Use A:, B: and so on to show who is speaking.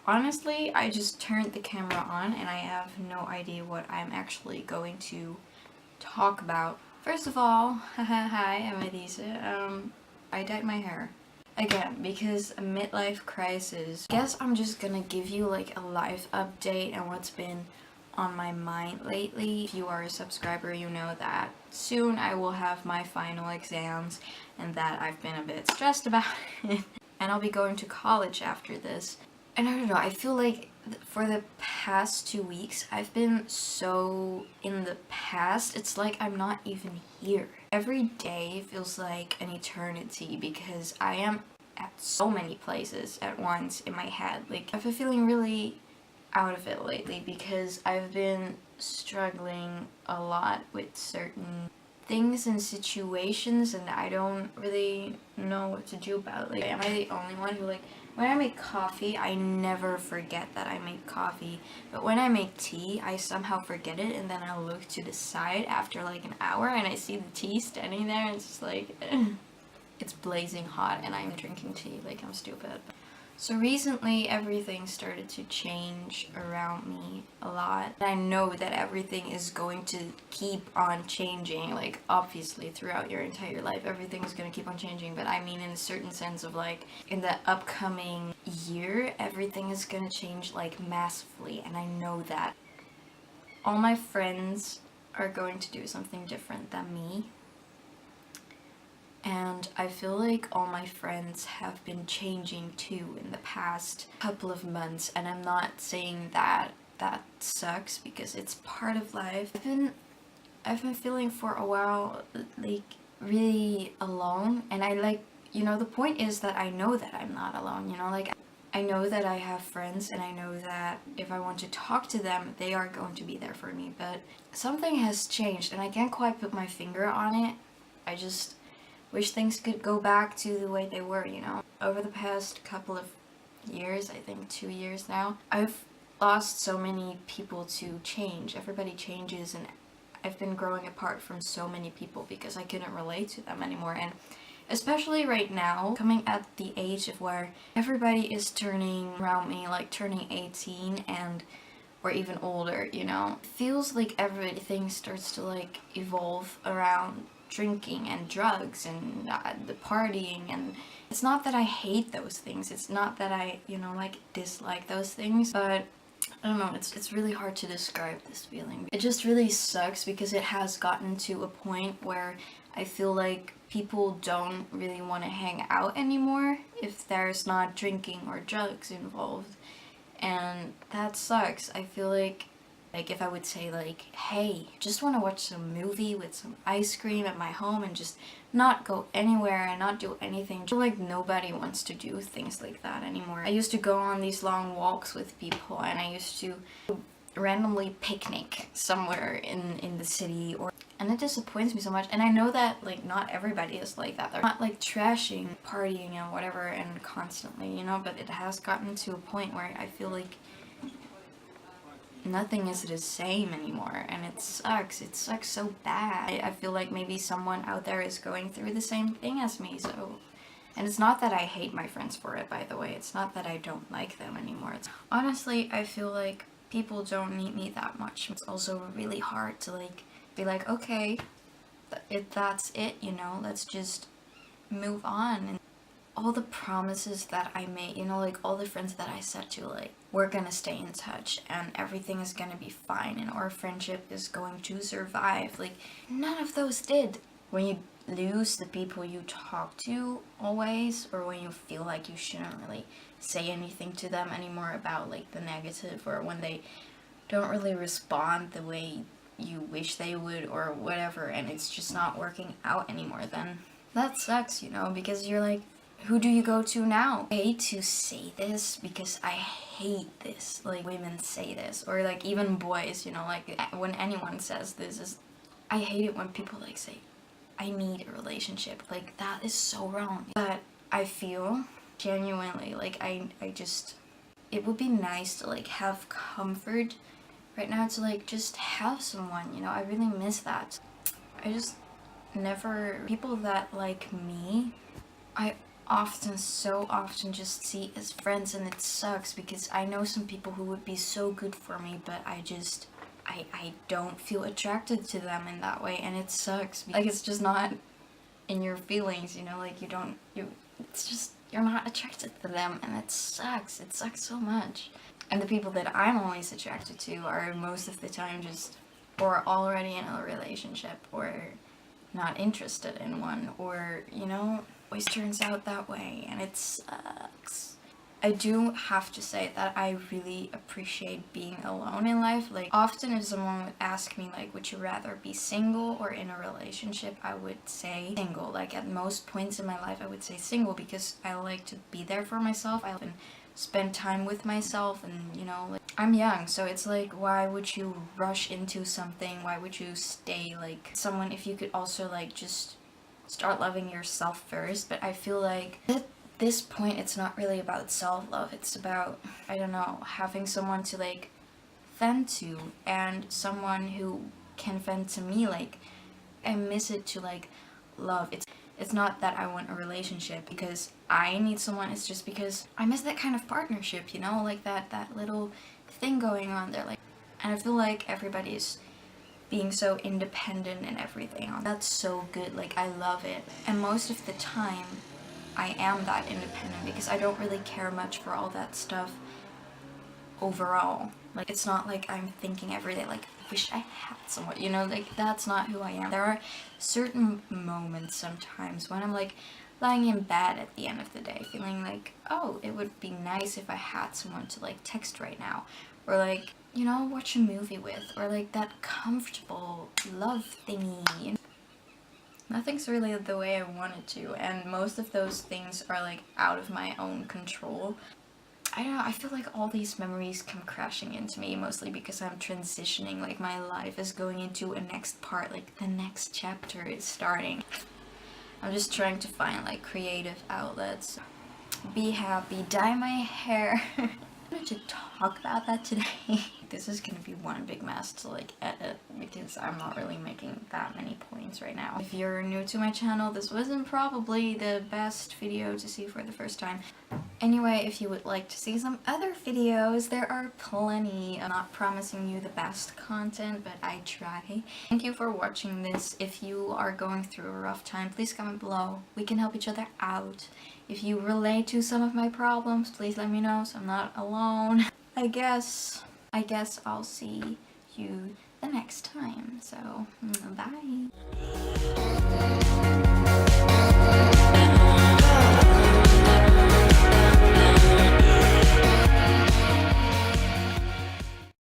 A: Honestly, I just turned the camera on and I have no idea what I'm actually going to talk about. First of all, hi, I'm Adisa. I dyed my hair. Again, because a midlife crisis. Guess I'm just gonna give you like a life update and what's been on my mind lately. If you are a subscriber, you know that soon I will have my final exams and that I've been a bit stressed about it. And I'll be going to college after this. And I don't know, I feel like for the past 2 weeks, I've been so in the past, it's like I'm not even here. Every day feels like an eternity because I am at so many places at once in my head. Like, I've been feeling really out of it lately because I've been struggling a lot with certain things and situations and I don't really know what to do about it. Like, am I the only one who, like, when I make coffee, I never forget that I make coffee. But when I make tea, I somehow forget it and then I look to the side after like an hour and I see the tea standing there and it's just like, it's blazing hot and I'm drinking tea like I'm stupid. So recently everything started to change around me a lot. I know that everything is going to keep on changing, like obviously throughout your entire life everything is going to keep on changing, but I mean in a certain sense of like in the upcoming year everything is going to change like massively, and I know that. All my friends are going to do something different than me. And I feel like all my friends have been changing too in the past couple of months, and I'm not saying that that sucks because it's part of life. I've been feeling for a while like really alone, and I like, you know, the point is that I know that I'm not alone, you know, like I know that I have friends and I know that if I want to talk to them, they are going to be there for me, but something has changed and I can't quite put my finger on it. I just wish things could go back to the way they were, you know. Over the past couple of years, I think 2 years now, I've lost so many people to change. Everybody changes and I've been growing apart from so many people because I couldn't relate to them anymore. And especially right now, coming at the age of where everybody is turning around me, like turning 18 and or even older, you know, it feels like everything starts to like evolve around drinking and drugs and the partying. And it's not that I hate those things, it's not that I, you know, like dislike those things, but I don't know, it's really hard to describe this feeling. It just really sucks because it has gotten to a point where I feel like people don't really want to hang out anymore if there's not drinking or drugs involved. And that sucks. I feel like if I would say like, hey, just want to watch some movie with some ice cream at my home and just not go anywhere and not do anything. I feel like nobody wants to do things like that anymore. I used to go on these long walks with people and I used to randomly picnic somewhere in the city, or and it disappoints me so much. And I know that like not everybody is like that. They're not like trashing, partying and whatever and constantly, you know, but it has gotten to a point where I feel like nothing is the same anymore and it sucks so bad. I feel like maybe someone out there is going through the same thing as me. So, and it's not that I hate my friends for it, by the way. It's not that I don't like them anymore. It's honestly, I feel like people don't need me that much. It's also really hard to like be like, okay, if that's it, you know, let's just move on. And all the promises that I made, you know, like all the friends that I said to, like, we're gonna stay in touch and everything is gonna be fine and our friendship is going to survive, like none of those did. When you lose the people you talk to always, or when you feel like you shouldn't really say anything to them anymore about like the negative, or when they don't really respond the way you wish they would or whatever, and it's just not working out anymore, then that sucks, you know, because you're like, who do you go to now? I hate to say this because I hate this, like women say this, or like even boys, you know, like when anyone says this is, I hate it when people like say, I need a relationship. Like that is so wrong. But I feel genuinely like I just, it would be nice to like have comfort right now, to like just have someone, you know. I really miss that. I just never, people that like me, I so often just see as friends, and it sucks because I know some people who would be so good for me, but I don't feel attracted to them in that way, and it sucks. Like, it's just not in your feelings, you know, like it's just, you're not attracted to them, and it sucks so much. And the people that I'm always attracted to are most of the time just, or already in a relationship, or not interested in one, or, you know, always turns out that way, and it sucks. I do have to say that I really appreciate being alone in life. Like, often if someone would ask me, like, would you rather be single or in a relationship, I would say single. Like, at most points in my life, I would say single, because I like to be there for myself. I often spend time with myself, and, you know, like, I'm young, so it's like, why would you rush into something? Why would you stay, like, someone, if you could also, like, just start loving yourself first? But I feel like at this point, it's not really about self-love. It's about, I don't know, having someone to, like, vent to, and someone who can vent to me. Like, I miss it to, like, love. It's not that I want a relationship because I need someone. It's just because I miss that kind of partnership, you know, like that little thing going on there. Like, and I feel like everybody's being so independent and everything. That's so good. Like, I love it. And most of the time, I am that independent because I don't really care much for all that stuff overall. Like, it's not like I'm thinking every day, like, I wish I had someone, you know, like, that's not who I am. There are certain moments sometimes when I'm, like, lying in bed at the end of the day feeling like, oh, it would be nice if I had someone to, like, text right now, or, like, you know, watch a movie with, or, like, that comfortable love thingy. Nothing's really the way I want it to, and most of those things are, like, out of my own control. I don't know, I feel like all these memories come crashing into me, mostly because I'm transitioning. Like, my life is going into a next part, like, the next chapter is starting. I'm just trying to find, like, creative outlets. Be happy, dye my hair. I wanted to talk about that today. This is gonna be one big mess to, like, edit because I'm not really making that many points right now. If you're new to my channel, this wasn't probably the best video to see for the first time. Anyway, if you would like to see some other videos, there are plenty. I'm not promising you the best content, but I try. Thank you for watching this. If you are going through a rough time, please comment below. We can help each other out. If you relate to some of my problems, please let me know so I'm not alone. I guess I'll see you the next time. So, bye.